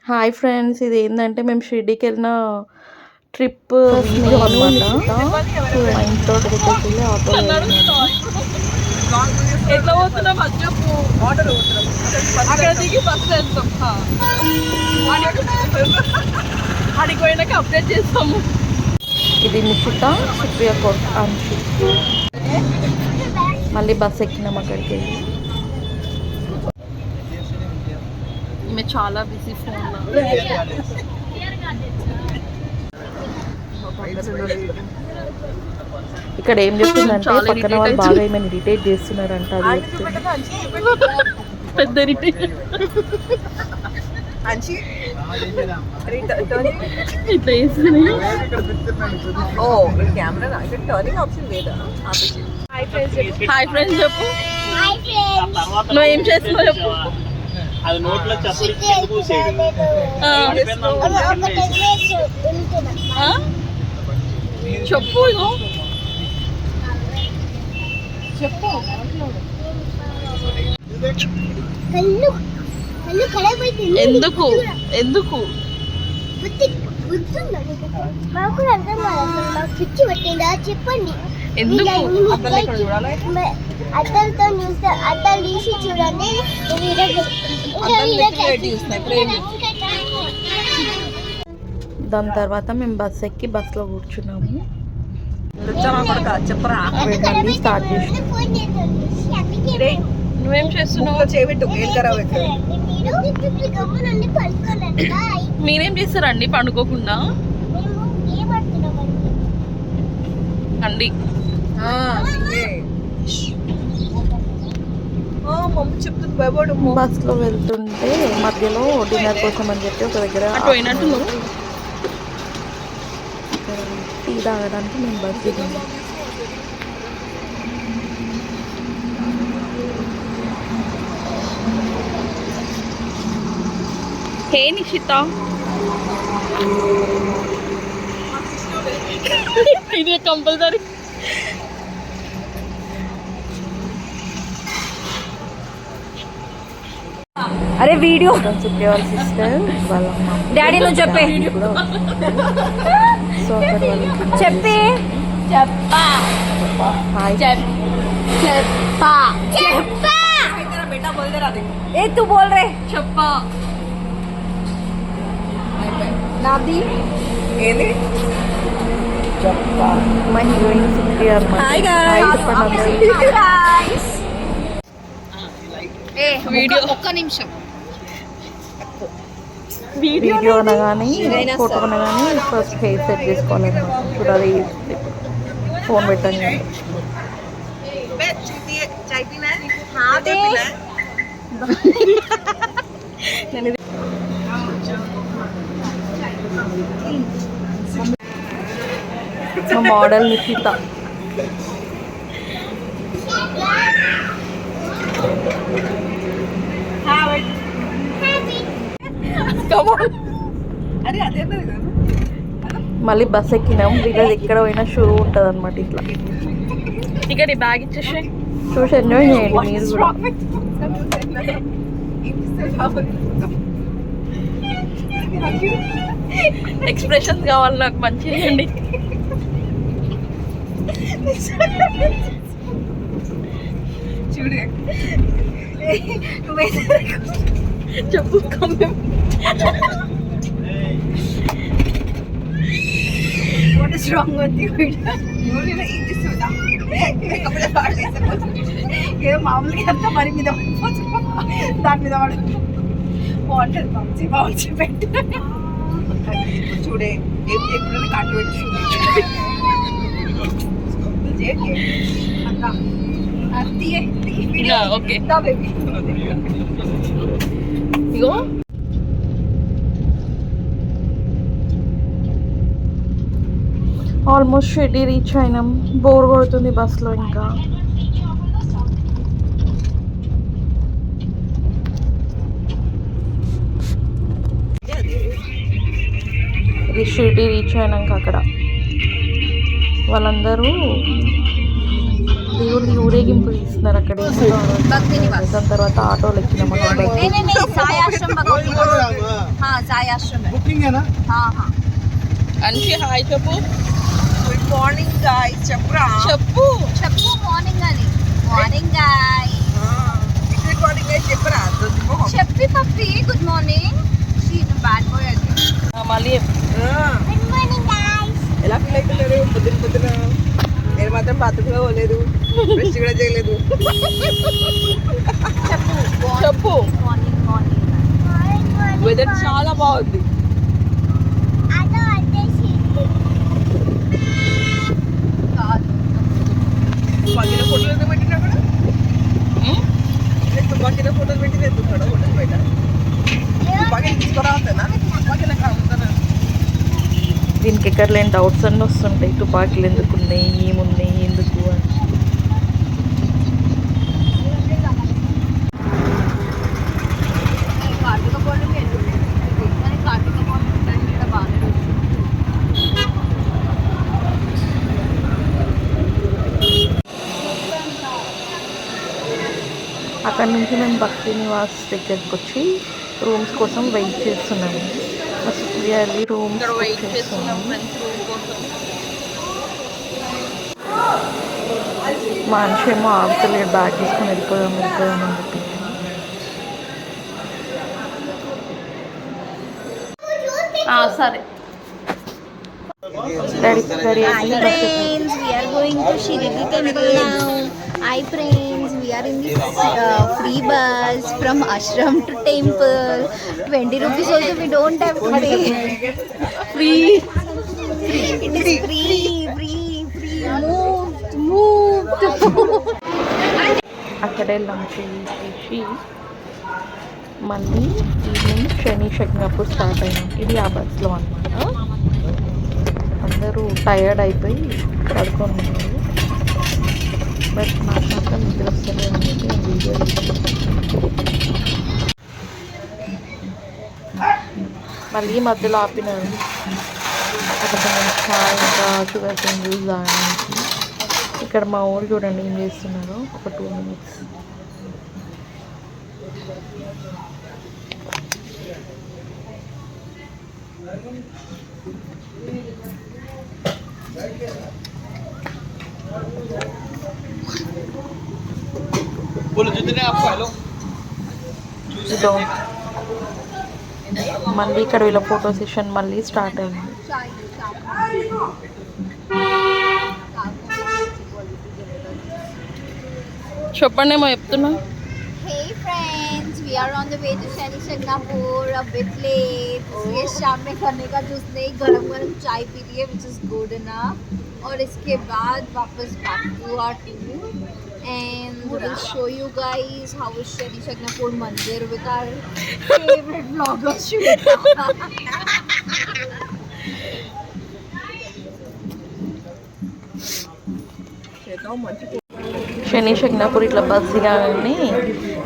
Hi friends, ఇది ఏంటంటే మేము షిర్డీకి వెళ్ళిన ట్రిప్ వీడియో అనమాట. మా ఇంట్లో దగ్గరికి వెళ్ళి ఆటోలో ఎట్లా పోతున్నాం అది చెప్పు. అక్కడ దిగి బస్సు వెళ్తాం. అడిగి పోయినాక అప్డేట్ చేస్తాము. ఇది నిషిత, సుప్రియ కోట్ అంశి. మళ్ళీ బస్సు ఎక్కినాం అక్కడికి వెళ్ళి. ఈమె చాలా బిజీ ఫోన్. ఇక్కడ ఏం చెప్తుందంటే పక్కన వాళ్ళు బాగా ఏమైనా ఇరిటేట్ చేస్తున్నారంట. అది పెద్ద ఇరిటేట్. ఇట్లా చేస్తున్నాయి. హాయ్ ఫ్రెండ్స్ చెప్పు. నువ్వు ఏం చేస్తున్నావు చెప్పు. అది నోట్లో చెప్పు. చెప్పు ఎందుకు ఎందుకు చెప్పండి. ఎందుకు అద్దంతో అద్దాలు తీసి చూడండి. దాని తర్వాత మేము బస్ ఎక్కి బస్సులో కూర్చున్నాము. మళ్ళీ స్టార్ట్ చేసినాం. నువ్వేం చేస్తున్నావు? మీరేం చేస్తారండి పండుకోకుండా? అండి బస్సులో వెళ్తుంటే మధ్యలో డిన్నర్ కోసం అని చెప్పి ఒక దగ్గర పోయినట్టు నువ్వు టీ తాగడానికి మేము బస్ దిగాము. హే నిషిత, ఇది కంపల్సరీ. అరే వీడియో సుప్రియ వాళ్ళ సిస్టర్ వాళ్ళ డాడీ నువ్వు చెప్పే సో అక్కడ వాళ్ళకి చెప్పే చెప్పా హాయ్ చెప్పా చెప్పా ఏ తూ బోల్ రే చెప్పా. నాది ఏది మా హీరోయిన్ సుప్రియ అన్నమాట. Hi guys. వీడియో ఒక్క నిమిషం. వీడియో అనగానే ఫోటో అనగానే ఫస్ట్ హెయిర్ సెట్ చేసుకోవాలన్నమాట. చూడాలి ఫోన్ పెట్టండి. మా మోడల్ నిషిత. మళ్ళీ బస్ ఎక్కినాం. బికాజ్ ఎక్కడ పోయినా షూ ఉంటుంది అనమాట. ఇట్లా ఇక్కడ ఈ బ్యాగ్ ఇచ్చేసి చూసి ఎంజాయ్ చేయండి మీరు కూడా. ఎక్స్ప్రెషన్స్ కావాలి నాకు మంచిగా అండి. చూడు చెప్పు. What is wrong with you? ఏదో మామూలుగా అంతా మరి మీద దాని మీద వాడు బాగుంటుంది. బాగుంచి బాగుంచి పెట్టు. చూడే ఏం చెప్పిన కాటు పెట్టి ఓకే ఇగో ఆల్మోస్ట్ షిర్డీ రీచ్ అయినాం. బోర్ కొడుతుంది బస్లో. ఇంకా ఇది షిర్డీ రీచ్ అయినాక అక్కడ వాళ్ళందరూ దేవుడి ఊరేగింపు తీస్తున్నారు అక్కడ. దాని తర్వాత ఆటోలు ఎక్కినాం. आश्रम है। बुकिंग है ना? हाँ हाँ। అన్షి హాయ్ చెప్పు. गुड मॉर्निंग गाइस चपरा చెప్పు. చెప్పు మార్నింగ్ అని మార్నింగ్ గాయ్ రికార్డింగ్ అయితే చెప్పరా చెప్పి పప్పి good morning she bad boy అది మళ్ళీ గుడ్ మార్నింగ్ గాయ్స్ ఎలా ఫీల్ అవుతున్నారు పొద్దున నేను మాత్రం బాత్రూమ్ లో పోలేదు బ్రష్ కూడా చేయలేదు చెప్పు. మార్నింగ్ మార్నింగ్ వెదర్ చాలా బాగుంది. తుపాకీలో ఫోటోలు ఎందుకు పెట్టినా కూడా తుపాకీలో ఫోటోలు పెట్టి ఎత్తుతాడు హోటల్ బయట తుపాకీ తీసుకురావుతానా తుపాకీలో కావుతానా దీనికి ఎక్కడ లేని డౌట్స్ అన్నీ వస్తుంటాయి, తుపాకీలు ఎందుకు ఉన్నాయి, ఏమున్నాయి, ఎందుకు అని. కార్తీక పౌర్ణమి కానీ కార్తీక పౌర్ణమి టైం కూడా బాగానే అక్కడ నుంచి మేము భక్తి నివాస్ దగ్గరికి వచ్చి రూమ్స్ కోసం వెయిట్ చేస్తున్నాము. మా సుప్రియ వెళ్ళి రూమ్స్ ఇక్కడ వెయిట్ చేస్తున్నాం చేస్తున్నాము. ఫ్రెండ్స్ రూమ్ కోసం. మా మనిషి ఏమో ఆగుతలేడు, బ్యాగ్ తీసుకొని వెళ్ళిపోదాం అని చెప్పి. సరే. Daddy ready Hi friends, we are going to Shirdi temple now. Hi friends, we are in this free bus from ashram to temple. 20 rupees also we don't have to pay. Free. It is free. Moved. అక్కడే lunch చేసి మళ్ళీ evening శని షగ్నాపూర్ start అయినాం. ఇది ఆ బస్లో అనమాట. అందరూ tired అయిపోయి పడుకొని ఉన్నారు. బట్ నాకు మాత్రం నిద్ర వస్తుంది అనేది నేను వీడియో మళ్ళీ మధ్యలో ఆపినారు ఒక చాయ్ ఇంకా షుగర్ కేన్ జ్యూస్ తాగడానికి. ఇక్కడ మా ఊరు చూడండి ఏం చేస్తున్నారు. ఒక 2 minutes. बोलो जितने आपको हेलो ఇదో మళ్ళీ ఇక్కడ వీళ్ళ ఫోటో సెషన్ మళ్ళీ స్టార్ట్ అయింది. చెప్పండి ఏమో చెప్తున్నా. Hey friends, we are on the way to Shani Shagnapur. A bit late. ये शाम में खाने का जूस नहीं, गरम गरम चाय पी रही है, which is good enough. और इसके बाद वापस back to our tour and we'll show you guys how is Shani Shagnapur Mandir with our favorite vlogger Shweta. శని షగ్నాపూర్ ఇట్లా బస్ దిగాలని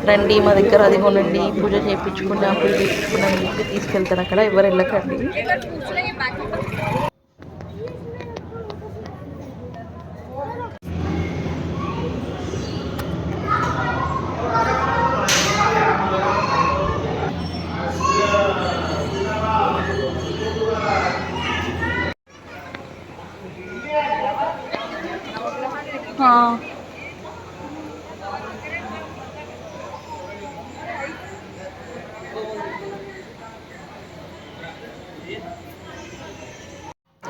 రండి మా దగ్గర అది కొనండి, పూజ చేయించుకున్నా, పూజ చేయించుకున్నా అని చెప్పి తీసుకెళ్తారు. అక్కడ ఎవరు వెళ్ళకండి.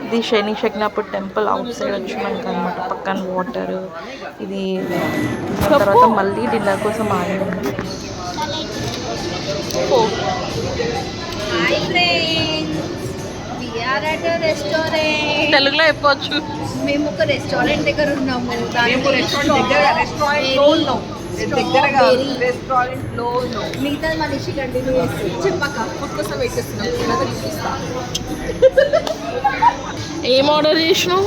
ఇది శని షగ్నాపూర్ టెంపుల్ అవుట్ సైడ్ వచ్చినాక అనమాట. పక్కన వాటర్ ఇది. తర్వాత మళ్ళీ డిన్నర్ కోసం ఆగాము. Hi friends, we are at a restaurant. తెలుగులో చెప్పవచ్చు. మేము ఒక రెస్టారెంట్ దగ్గర ఉన్నాము. రెస్టారెంట్ లో మిగతా మనిషి కంటిన్యూ చేస్తుంది. చెప్పక ఫుడ్ కోసం వెయిట్ చేస్తున్నాం. ఏం ఆర్డర్ చేసినావు?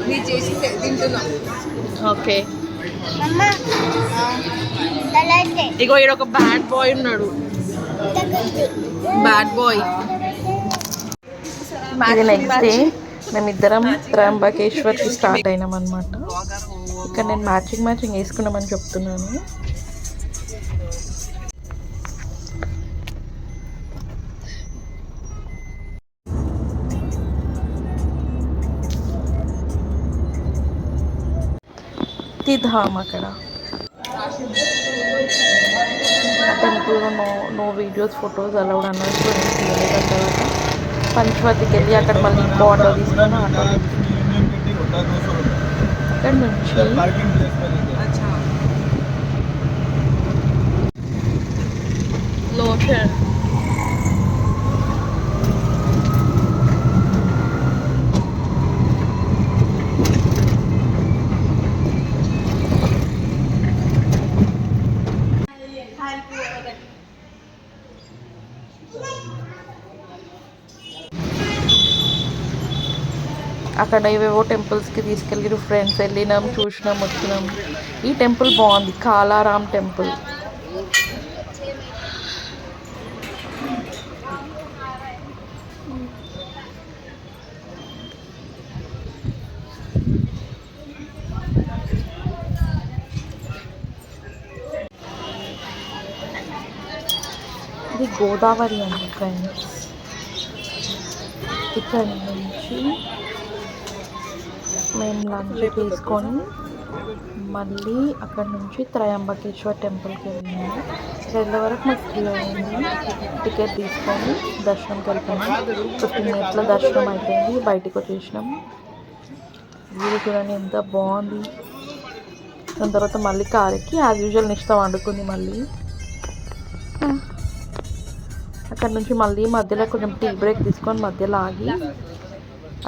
మీరు చేసి తింటున్నాం. ఓకే. ఇగో ఈడ ఒక బ్యాడ్ బాయ్ ఉన్నాడు. Bad boy. ఇది నెక్స్ట్ డే మేమిద్దరం త్రయంబకేశ్వర్కి స్టార్ట్ అయినాం అనమాట. ఇక్కడ నేను మ్యాచింగ్ వేసుకున్నామని చెప్తున్నాను. శక్తిధామ్ అక్కడ. ఆ టెంపుల్లో నో వీడియోస్ ఫొటోస్ అలౌడ్ అన్నారు. సో నేను తీయలేదు. ఆ తర్వాత పంచవతికి వెళ్ళి అక్కడ మళ్ళీ ఇంకో ఆటో తీసుకుని ఆటో అక్కడ నుంచి లోషన్ అక్కడ ఏవేవో టెంపుల్స్కి తీసుకెళ్ళి ఫ్రెండ్స్ వెళ్ళినాం, చూసినాం, వచ్చినాం. ఈ టెంపుల్ బాగుంది, కాలారాం టెంపుల్. ఇది గోదావరి అండి ఫ్రెండ్స్. ఇక్కడ నుంచి మేము లంచ్ తీసుకొని మళ్ళీ అక్కడ నుంచి త్రయంబకేశ్వర్ టెంపుల్కి వెళ్ళినాము. 2 వరకు మాకు ఫ్రీ అయింది. టికెట్ తీసుకొని దర్శనంకి వెళ్తున్నాము. 15 మినిట్స్లో దర్శనం అయిపోయింది. బయటకు వచ్చేసినాం. వ్యూ చూడండి ఎంత బాగుంది. దాని తర్వాత మళ్ళీ కారెక్కి యాజ్ యూజువల్ నిష్ట వండుకుంది. మళ్ళీ అక్కడ నుంచి మళ్ళీ మధ్యలో కొంచెం టీ బ్రేక్ తీసుకొని మధ్యలో ఆగి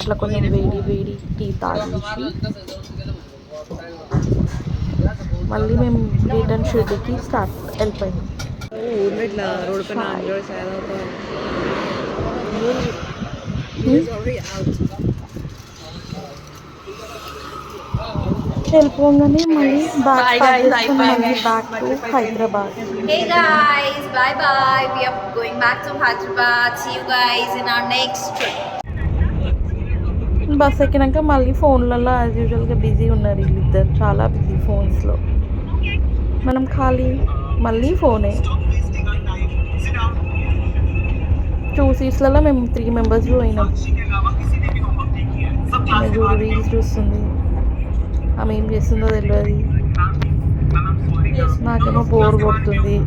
అట్లా కొంచెం వేడి టీ తాగేసి మళ్ళీ మేము రిటర్న్ షిర్డీకి వెళ్ళిపోయాం. ఊర్లో ఇట్లా రోడ్ పైన ఎంజాయ్ చేయాలి. వెళ్ళిపోగానే మళ్ళీ back to Hyderabad. Hey guys, bye bye. We are going back to Hyderabad. See you guys in our next trip. Bus ఎక్కినాక మళ్ళీ ఫోన్లలో యాజ్ యూజువల్గా బిజీ ఉన్నారు వీళ్ళిద్దరు, చాలా బిజీ ఫోన్స్లో. మనం ఖాళీ మళ్ళీ ఫోనే. 2 సీట్స్లలో మేము 3 మెంబర్స్ పోయినాం. చూడు రీల్స్ చూస్తుంది, ఆమె ఏం చేస్తుందో తెలియదు. నాకేమో బోర్ కొడుతుంది.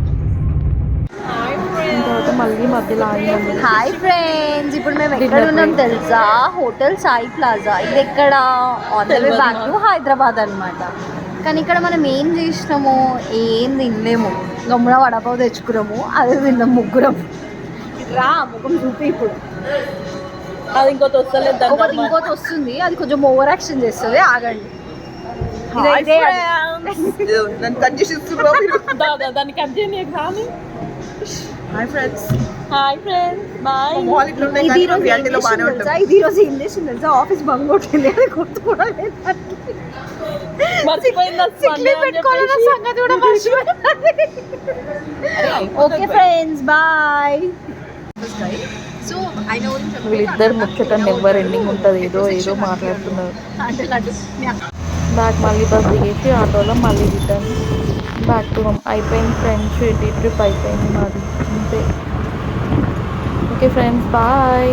తర్వాత మళ్ళీ మధ్యలో ఆగినాము. హాయ్ ఫ్రెండ్స్, ఇప్పుడు మేము ఎక్కడ ఉన్నాం తెలుసా? Hotel Sai plaza. ఇది ఎక్కడ? On the way back to Hyderabad అనమాట. కానీ ఇక్కడ మనం ఏం చేసినాము, ఏం తినలేము. గమ్మున వడపావు తెచ్చుకున్నాము, అదే తిన్నాం ముగ్గురం. రా ముఖం చూపి. ఇప్పుడు అది ఇంకోటి వస్తలేదు. ఒకటి ఇంకోటి వస్తుంది, అది కొంచెం ఓవర్ యాక్షన్ చేస్తుంది. ఆగండి. దాన్ని కట్ చేయని కానీ. Hi friends bye. ఇది ఈరోజు ఏం చేసింది తెలుసా? ఆఫీస్ బంక్ కొట్టింది. అది గుర్తు కూడా లేదు. Okay friends bye. సో వీళ్ళిద్దరు ముచ్చట నెవర్ ఎండింగ్ ఉంటుంది. ఏదో మాట్లాడుతున్నారు. బ్యాక్ మళ్ళీ బస్ దిగేసి ఆటోలో మళ్ళీ రిటర్న్ బ్యాక్ టు హోమ్. అయిపోయింది ఫ్రెండ్స్, షిర్డీ ట్రిప్ అయిపోయింది మాది అంతే. Okay friends bye.